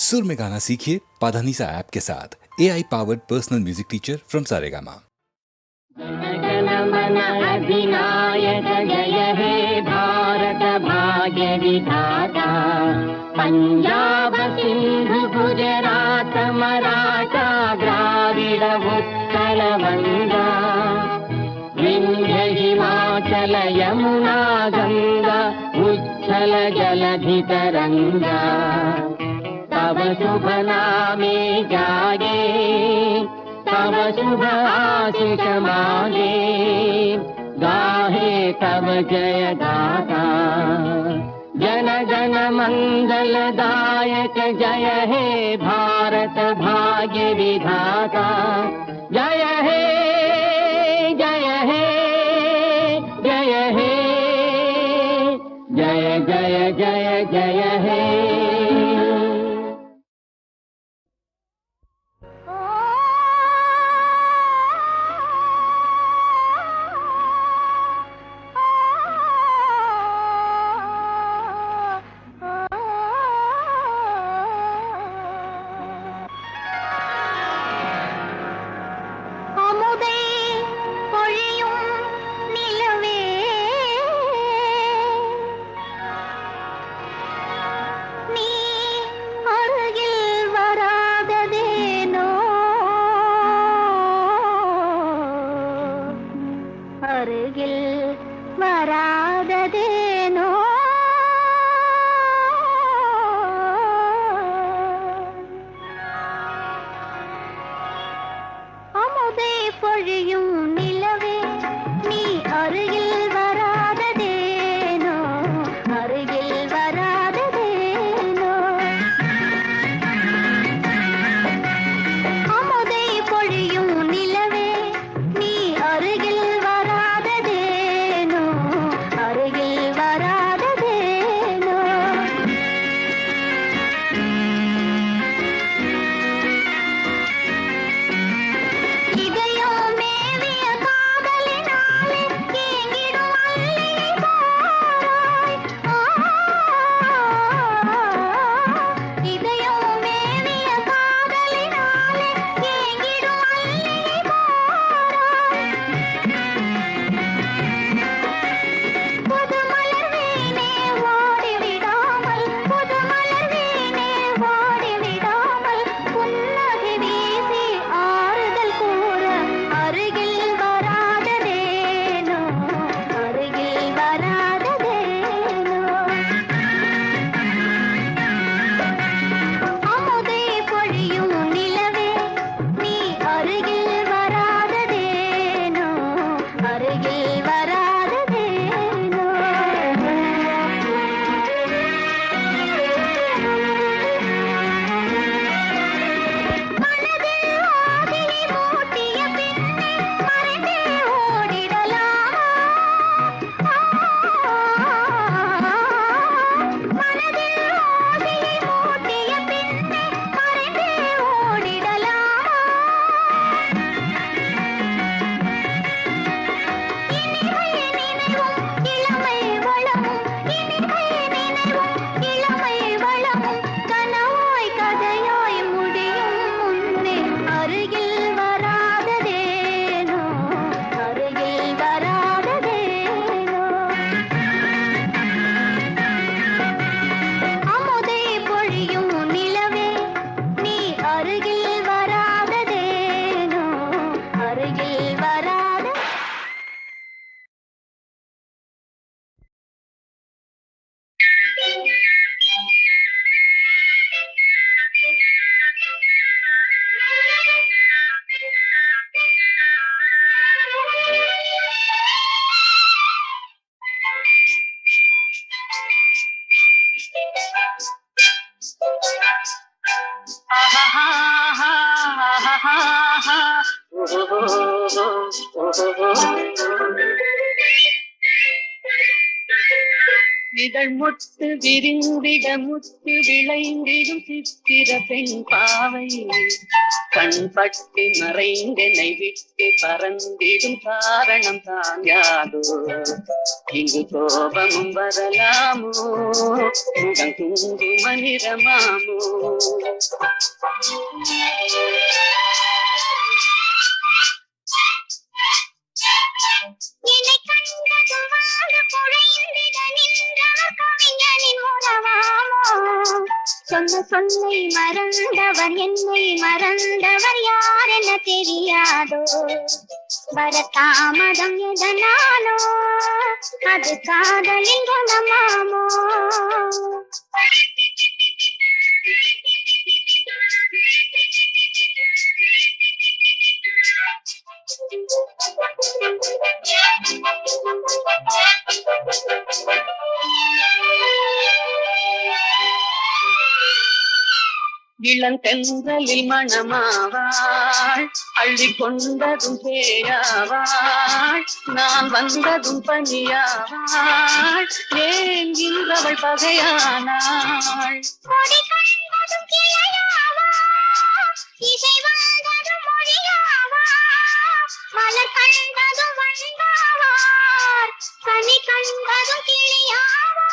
सुर में गाना सीखिए पाधानीसा ऐप के साथ AI powered personal music teacher from Saregama. जन मन अधिनायक जय हे भारत भाग्य विधाता। पंजाब सिंध गुजरात मराठा द्राविड़ उत्कल बंगा। विंध्य हिमाचल यमुना गंगा उच्छल जलधि तरंगा। तब शुभ नामे जागे तब शुभ आशीष मांगे। गाहे तब जय गाथा जन गण मंगल दायक जय हे भारत भाग्य विधाता। जय हे जय हे जय हे जय जय जय जय हे। இதழ் முத்து விரிந்திட முத்து விளைந்திடும் சித்திர பெண் பாவை. கண்பட்டு மறைந்தெனை விட்டு பறந்திடும் காரணம் தான் யாதோ. இங்கு கோபமும் வரலாமோ, முகம் குங்கும நிறமாமோ. சொன்ன சொல்லை மறந்தவர் என்னை மறந்தவர் யார் என தெரியாதோ வரதாமதம் எதனாலோ அது காதலின் குணமாமோ இளந்தென்றலில் மணமாவாள் அள்ளி கொண்டதும் பேயாவாள் நான் வந்ததும் பனியாவாள் ஏன் இன்றவள் பகையானாள் இசை வந்ததும் மொழியாவா மலர் கண்டதும் வந்தாவார் கனி கண்டதும் கிளியாவா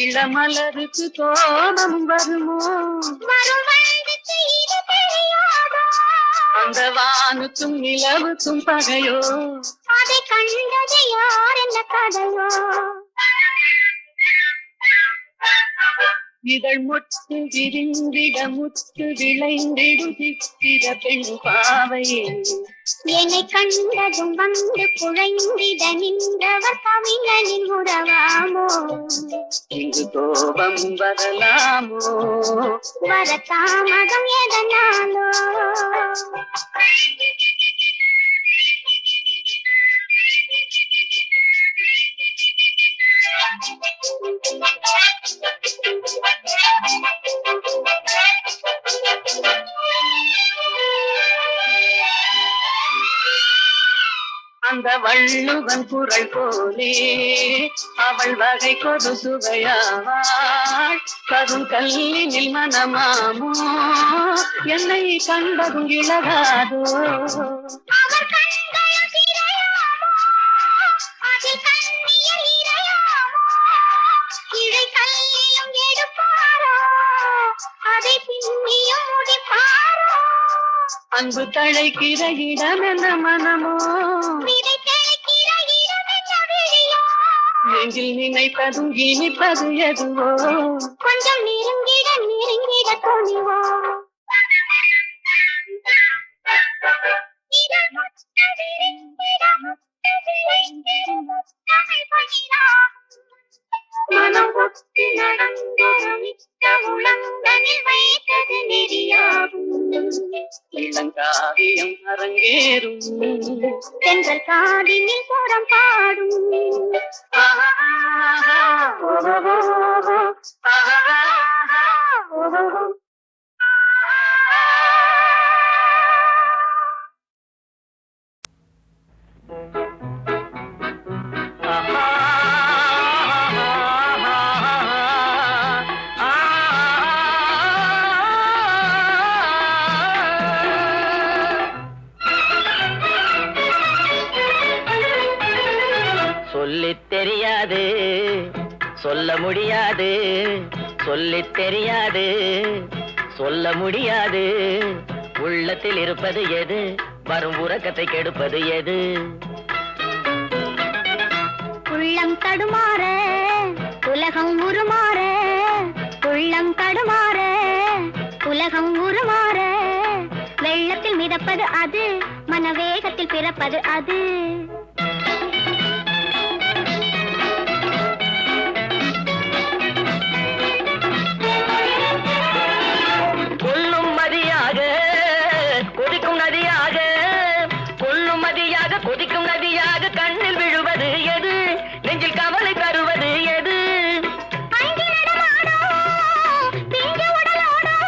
இளமலருக்கு கோபம் வருமோ வரும் வயதுக்கு இது தெரியாதோ அந்த வானுக்கும் நிலவுக்கும் பகையோ அதை கண்டது யார் என்ன கதையோ இதழ் முட்டு விரிந்திட முட்டு விளைந்திடும் சித்திர பெண் பாவை என்னை கண்டதும் வந்து குழைந்திட நின்றவர் கவிஞனின் உறவாமோ இங்கு கோபம் வரலாமோ வரதாமதம் எதனாலோ அந்த வள்ளுவன் குரல் போலே அவள் வகை கொடு சுவையாவாள் கரும் கல்லினில் மனமாமோ என்னை கண்டதும் இழகாதோ அவர் கண்கள் சிறையாமோ அதில் கண்ணியல் இறையாமோ இழை கல்லிலும் எடுப்பாரோ அதை பின்னியும் முடிப்பாரோ அன்பு தழைக்கிற இடம் என்ன மனமோ விதை தெளிக்கிற இடம் என்ன விழியோ நெஞ்சில் நினைப்பதும் இனிப்பது எதுவோ கொஞ்சம் நெருங்கிட நெருங்கிட துணிவோ இதழ் முட்டு விரிந்திட முட்டு விளைந்திடும் முத்தமிழ் பகிராகும் மனம் ஒட்டி நடந்தொரு மிக்க உளங்கனில் வைத்தது நெறியாகும் இளங்காவியம் அரங்கேறும் தென்றல் காதினில் புறம் பாடும் சொல்லித் தெரியாது சொல்ல முடியாது சொல்லித் தெரியாது சொல்ல முடியாது உள்ளத்தில் இருப்பது எது வரும் உறக்கத்தை கெடுப்பது எது உள்ளம் தடுமாற உலகம் உருமாற உள்ளம் தடுமாற உலகம் உருமாற வெள்ளத்தில் மிதப்பது அது மனவேகத்தில் பிறப்பது அது கொல்லும் மதியாக கொதிக்கும் நதியாக கொல்லும் மதியாக கொதிக்கும் நதியாக கண்ணில் விழுவது எது நெஞ்சில் கவலை தருவது எது அங்கி நடமாடும் பிஞ்சு உடலோடும்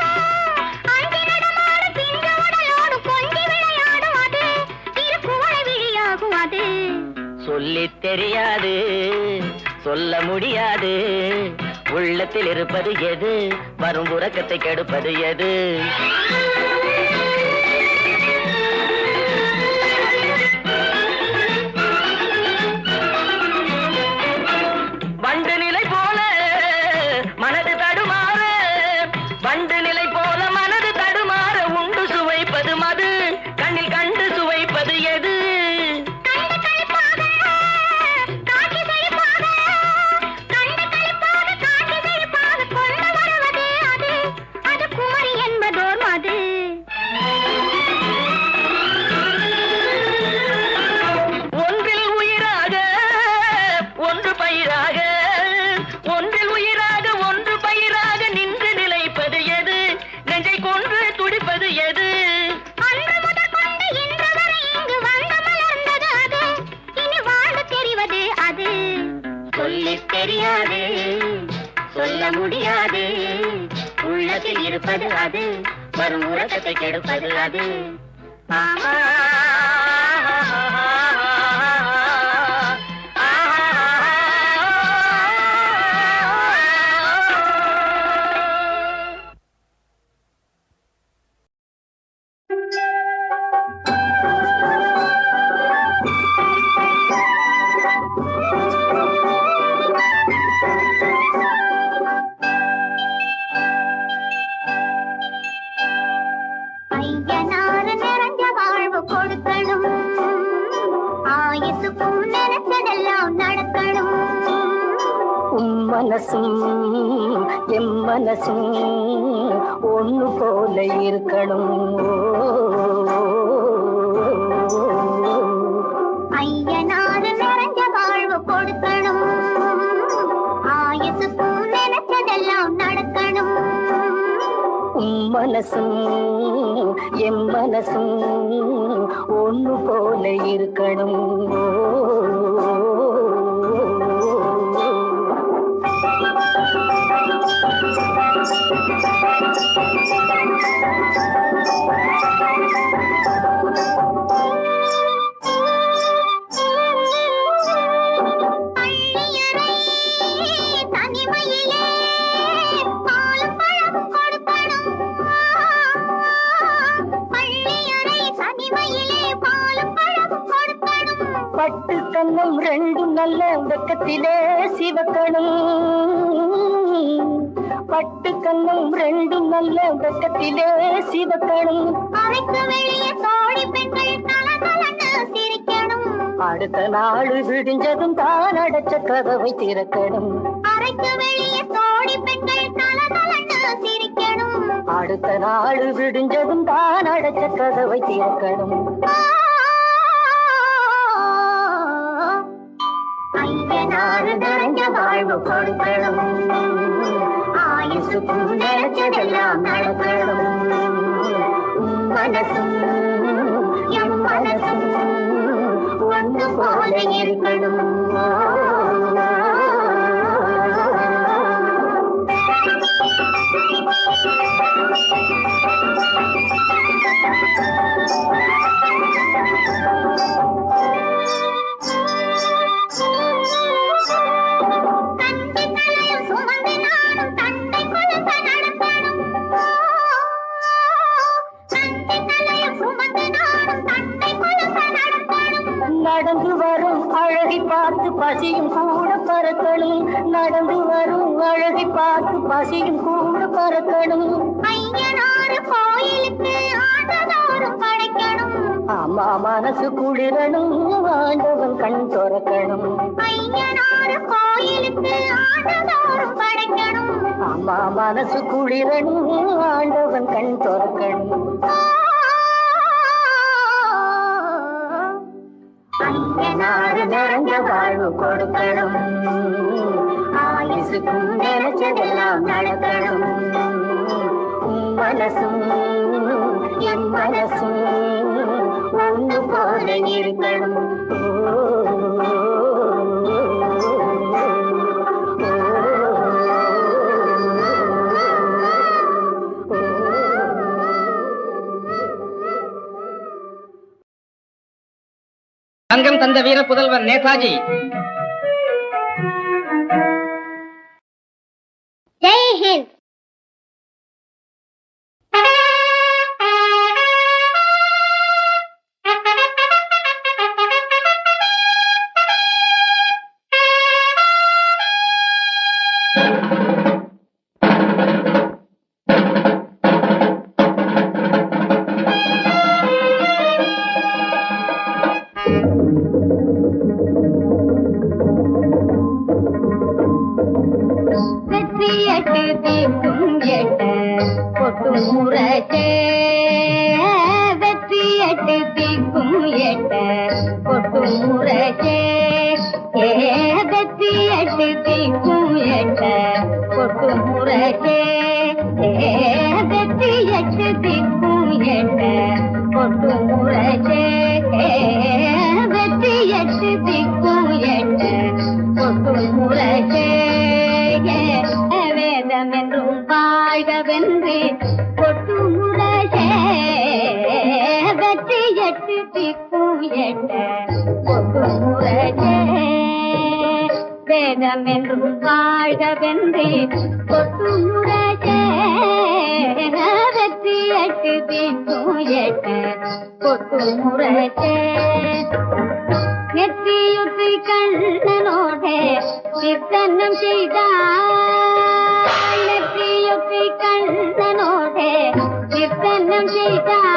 அங்கி நடமாடும் பிஞ்சு உடலோடும் கொஞ்சி விளையாடும் அது திருக்குவளை விழியாகும் அது சொல்லித் தெரியாது சொல்ல முடியாது உள்ளத்தில் இருப்பது எது வரும் உறக்கத்தை கெடுப்பது எது வண்டு நிலை போல மனது தடுமாற வண்டு நிலை போல மனது தடுமாற உண்டு சுவைப்பது மது கண்ணில் கண்டு சுவைப்பது எது கண்டு களிப்பாக காட்சி செழிப்பாக கொண்டு வருவது அது இருப்பது அது, வரும் உறக்கத்தை கெடுப்பது அது. ஐயனாறு நிறைஞ்ச வாழ்வு கொடுக்கணும், ஆயுசுக்கும் நினைச்சதெல்லாம் நடக்கணும். உன் மனசும் எம் மனசும் ஒண்ணு போல இருக்கணும். ஐயனாறு நிறைஞ்ச வாழ்வு கொடுக்கணும், ஆயுசுக்கும் நினைச்சதெல்லாம் நடக்கணும். உன் மனசும் எம் மனசும் ஒண்ணு போல இருக்கணும். பட்டு கண்ணம் ரெண்டும் நல்ல வெக்கத்திலே சிவக்கணும். பட்டு கண்ணம் ரெண்டும் நல்ல வெக்கத்திலே சிவக்கணும். அறைக்கு வெளியே தோழி பெண்கள் தலதலன்னு சிரிக்கணும். அடுத்த நாள் விடிஞ்சதும் தான் அடைச்ச கதவை திறக்கணும். அறைக்கு வெளியே தோழி பெண்கள் தலதலன்னு சிரிக்கணும். அடுத்த நாள் விடிஞ்சதும் தான் அடைச்ச கதவை திறக்கணும். ஐயனாறு நிறைஞ்ச வாழ்வு கொடுக்கணும், ஆயுசுக்கும் நினைச்சதெல்லாம் நடக்கணும். மனசும் என் மனசும் ஒன்று போல இருக்கணும். நடந்து வரும் அழகை பார்த்து பசியும் கூட பறக்கணும். நடந்து வரும் அழகை பார்த்து பசியும் கூட பறக்கணும். ஐயனாறு கோயிலுக்கு ஆண்டதோறும் படைக்கணும். ஆமா மனசு குளிரணும், ஆண்டவன் கண் துறக்கணும். ஐயனாறு கோயிலுக்கு ஆண்டதோறும் படைக்கணும். ஆமா மனசு குளிரணும், ஆண்டவன் கண் துறக்கணும். ஐயனாறு நிறைஞ்ச வாழ்வு கொடுக்கணும், ஆயுசுக்கும் நினைச்சதெல்லாம் நடக்கணும். மனசும் என் மனசும் ஒன்று போல இருக்கணும். தங்கம் தந்த வீர புதல்வர் நேதாஜி. ஜெய் ஹிந்த். வேதமென்றும் வாழ்கவென்று கொட்டு முரசே வெற்றி எட்டு திக்கும் எட்ட கொட்டு முரசே வேதம் என்றும் வாழ்கவென்று கொட்டு முரசே வெற்றி எட்டு திக்கும் எட்ட கொட்டு முரசே நெற்றியுற்றி கண்ணனோடே சித்தன்னம் செய்தாள் நெற்றியுற்றி கண்ணனோடே சித்தன்னம் செய்தாள்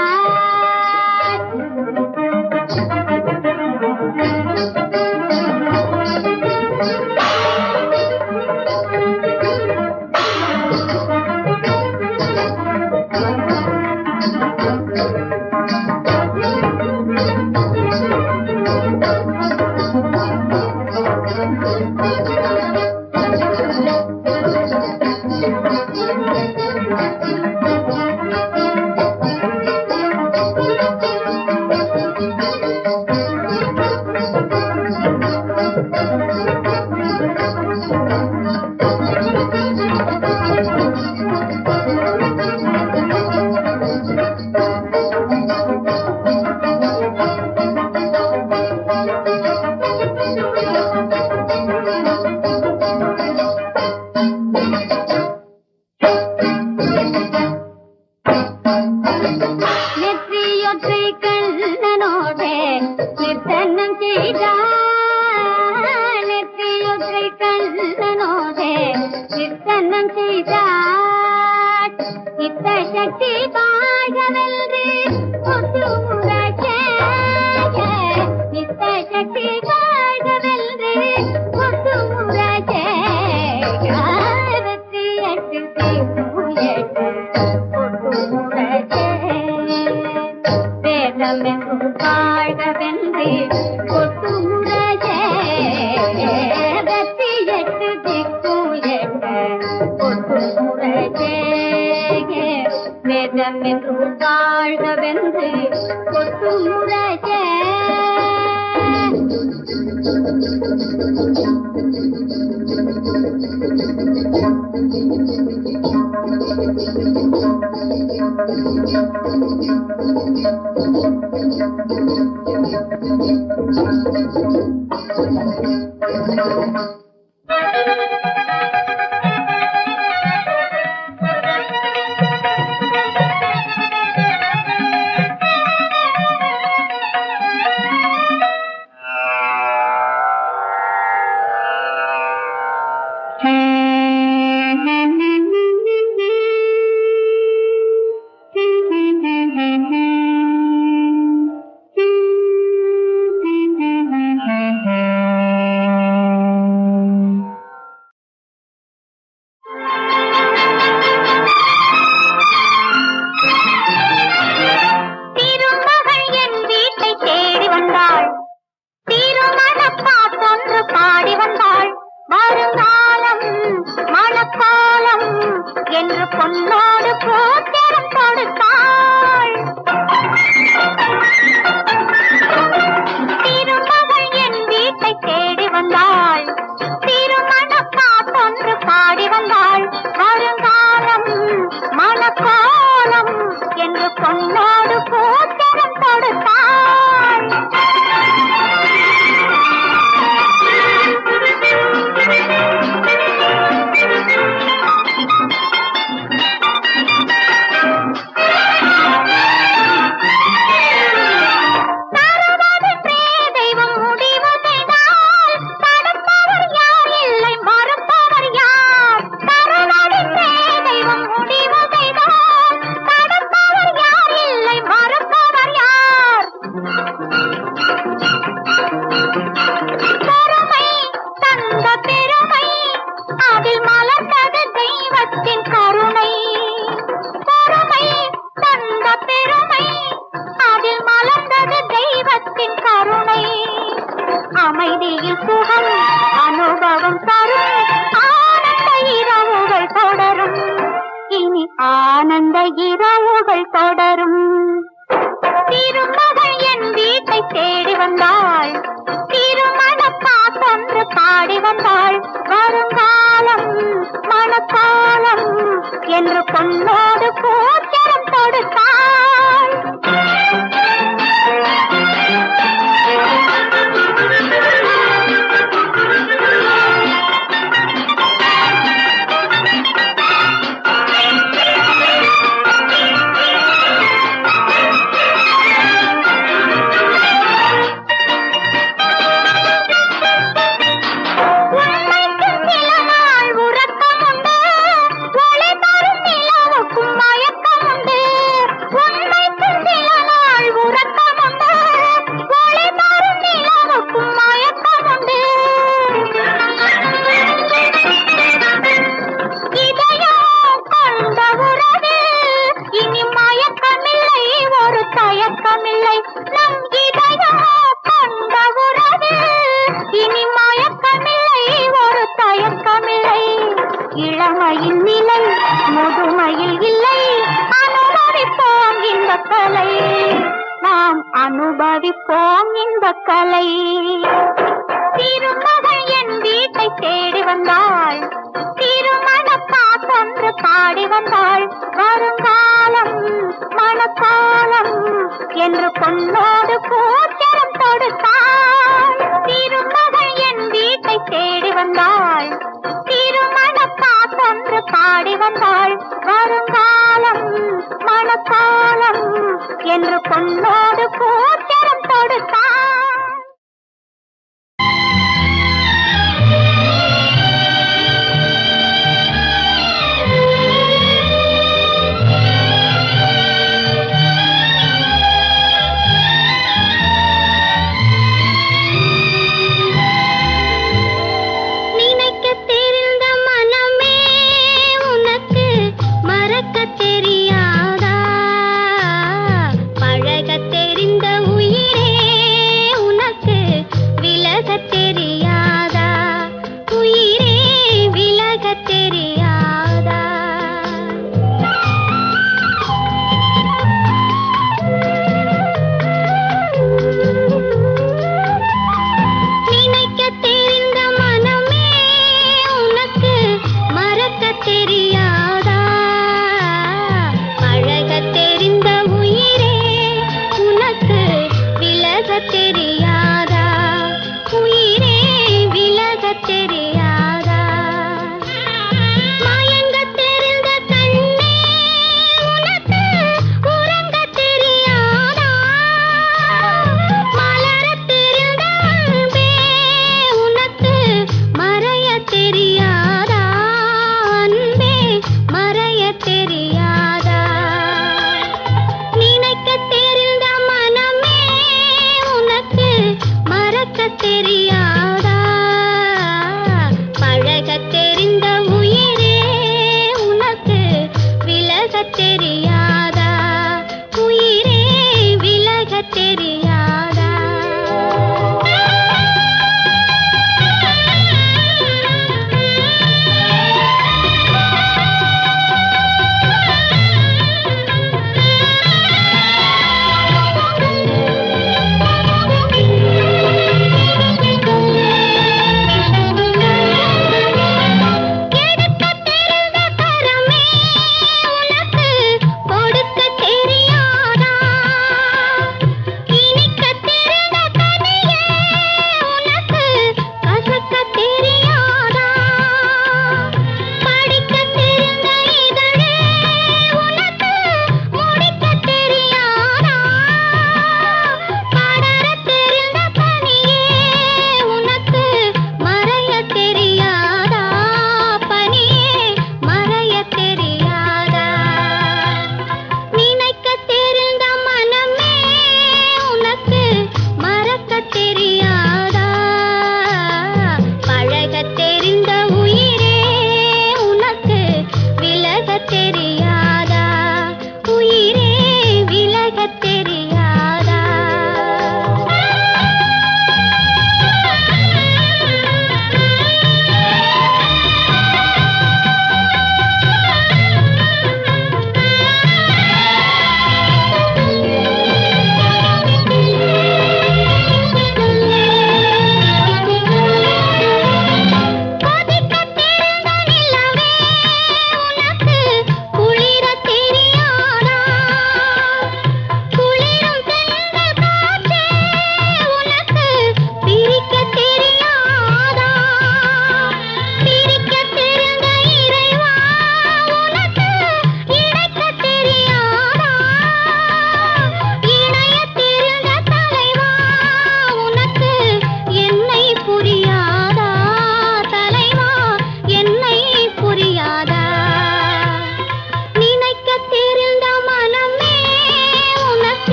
ஆனந்த இரவுகள் தொடரும். திருமகள் என் வீட்டை தேடி வந்தாள், திருமண பாட்டொன்று பாடி வந்தாள். வருங்கால வருங்காலம் மணக்காலம் என்று பொன்னோடு பூச்சரம் தொடுத்தாள். தயக்கமில்லை நம் இதயம் கொண்ட உறவு இனி மயக்கமில்லை ஒரு தயக்கமில்லை. இளமையின் நிலை முதுமையில் இல்லை அனுபவிப்போம் இந்த கலை நாம் அனுபவிப்போம் இந்த கலை. திருமகள் என் வீட்டை தேடி வந்தாள் திருமண பாட்டொன்று பாடி வந்தாள். வருங்காலம் மணக்காலம் என்று பொன்னோடு பூச்சரம் தொடுத்தாள். திருமகள் என் வீட்டை தேடி வந்தாள் திருமண பாட்டொன்று பாடி வந்தாள். வருங்காலம் மணக்காலம் என்று பொன்னோடு பூச்சரம் தொடுத்தாள். தெரியாதா பழக தெரிந்த உயிரே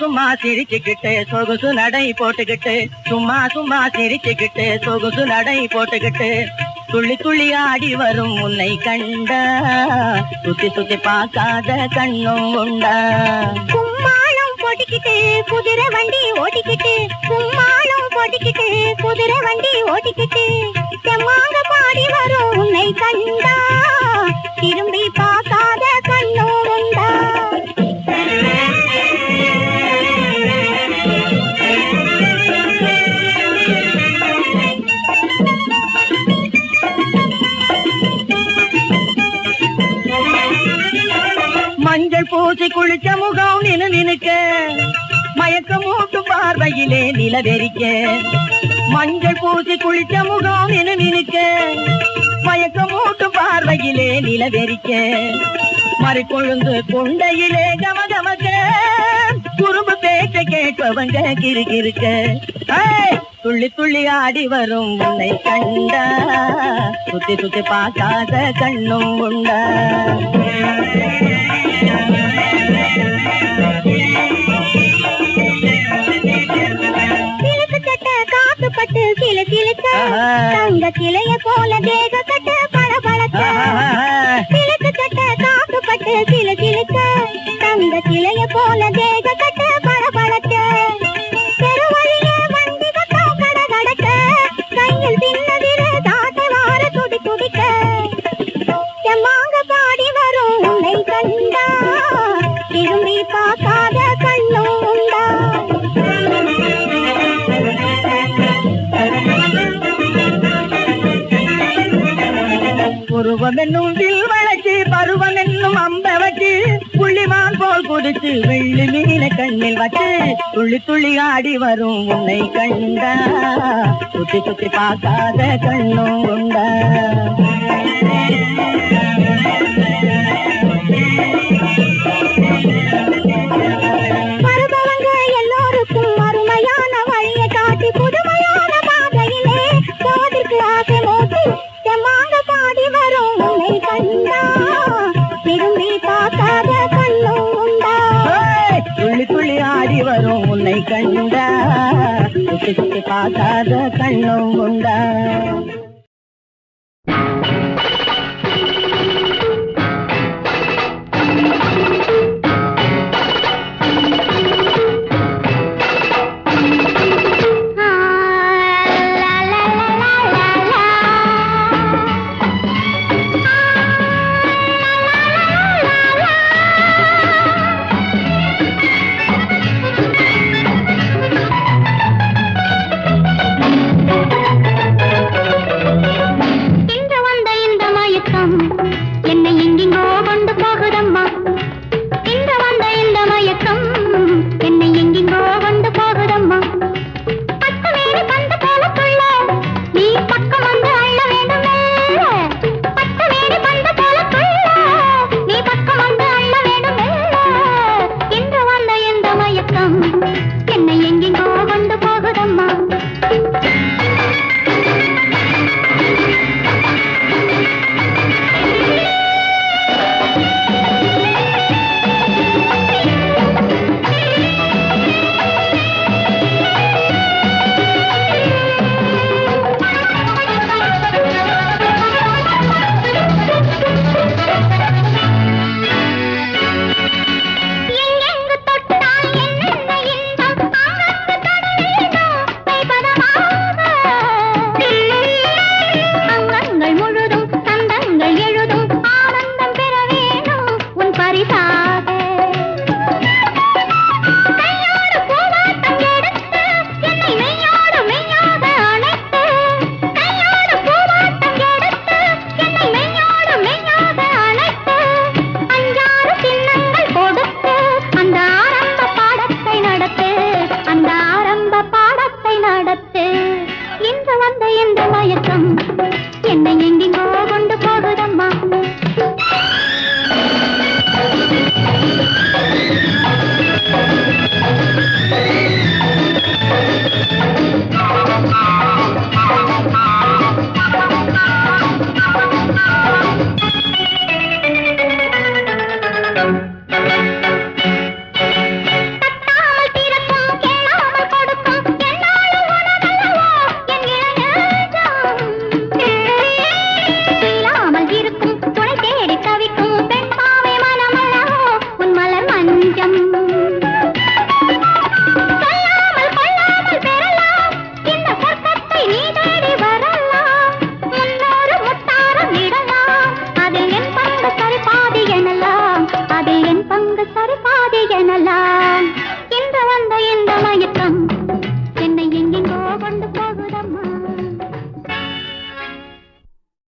சும்மா சிரிச்சுக்கிட்டு சொகுசு நடை போட்டுக்கிட்டு சும்மா சும்மா சிரிச்சுக்கிட்டு சொகுசு நடை போட்டுக்கிட்டு துள்ளி துள்ளி ஆடி வரும் உன்னை கண்டா சுத்தி சுத்தி பார்க்காத கண்ணும் உண்டா. கும்மாளம் போட்டுக்கிட்டு குதிரை வண்டி ஓட்டிக்கிட்டு கும்மாளம் போட்டுக்கிட்டு குதிரை வண்டி ஓட்டிக்கிட்டு செம்மாங்க பாடி வரும் உன்னை கண்டா திரும்பி பார்க்காத கண்ணும் உண்டா. மஞ்சள் பூசி குளிச்ச முகம் நினுக்க மயக்க மூட்டு பார்வையிலே நிலவெறிக்க. மஞ்சள் பூசி குளிச்ச முகம் நினுக்க மயக்க மூட்டு பார்வையிலே நிலவெறிக்க. மறுக்கொழுந்து கொண்டையிலே கமகமக்க குறும்பு பேச்ச கேட்பவங்க கிறுகிறுக்க. துள்ளி துள்ளி ஆடி வரும் உன்னை கண்டா சுத்தி சுத்தி பார்க்காத கண்ணும் உண்டா. சிலுக்கு கட்ட காத்து பட்டு சில சிலுக்க தங்க கிளைய போல தேக கட்ட பளபளக்க. சிலுக்கு கட்ட காத்து பட்டு சில சிலுக்க தங்க கிளைய போல தேக கட்ட பளபளக்க. பெருவழியே வண்டி கட்டம் கட கடக்க கையில் சின்னதிர தாட்டை வார துடி துடிக்க. செம்மாங்க பாடி வரும் உன்னை கண்டா திரும்பி பார்க்காத கண்ணும் உண்டா. புருவம் என்னும் வில் வளைச்சு பருவம் என்னும் அம்ப வச்சு புள்ளிமான் போல் குடிச்சு வெள்ளி மீன கண்ணில் வச்சு துள்ளி துள்ளி ஆடி வரும் உன்னை கண்டா சுத்தி சுத்தி பார்க்காத கண்ணும் உண்டா. மருமவங்க எல்லோருக்கும் அருமையான வழியை காட்டி புதுமையான பாதையிலே போதிற்கு ஆசை மூட்டி செம்மாங்க பாடி வரும் உன்னை கண்டா திரும்பி பார்க்காத கண்ணும் உண்டா. துள்ளி துள்ளி ஆடி வரும் உன்னை கண்டா சுத்தி சுத்தி பார்க்காத கண்ணும் உண்டா. பாதி எனலாம் இன்று வந்த இந்த மயக்கம்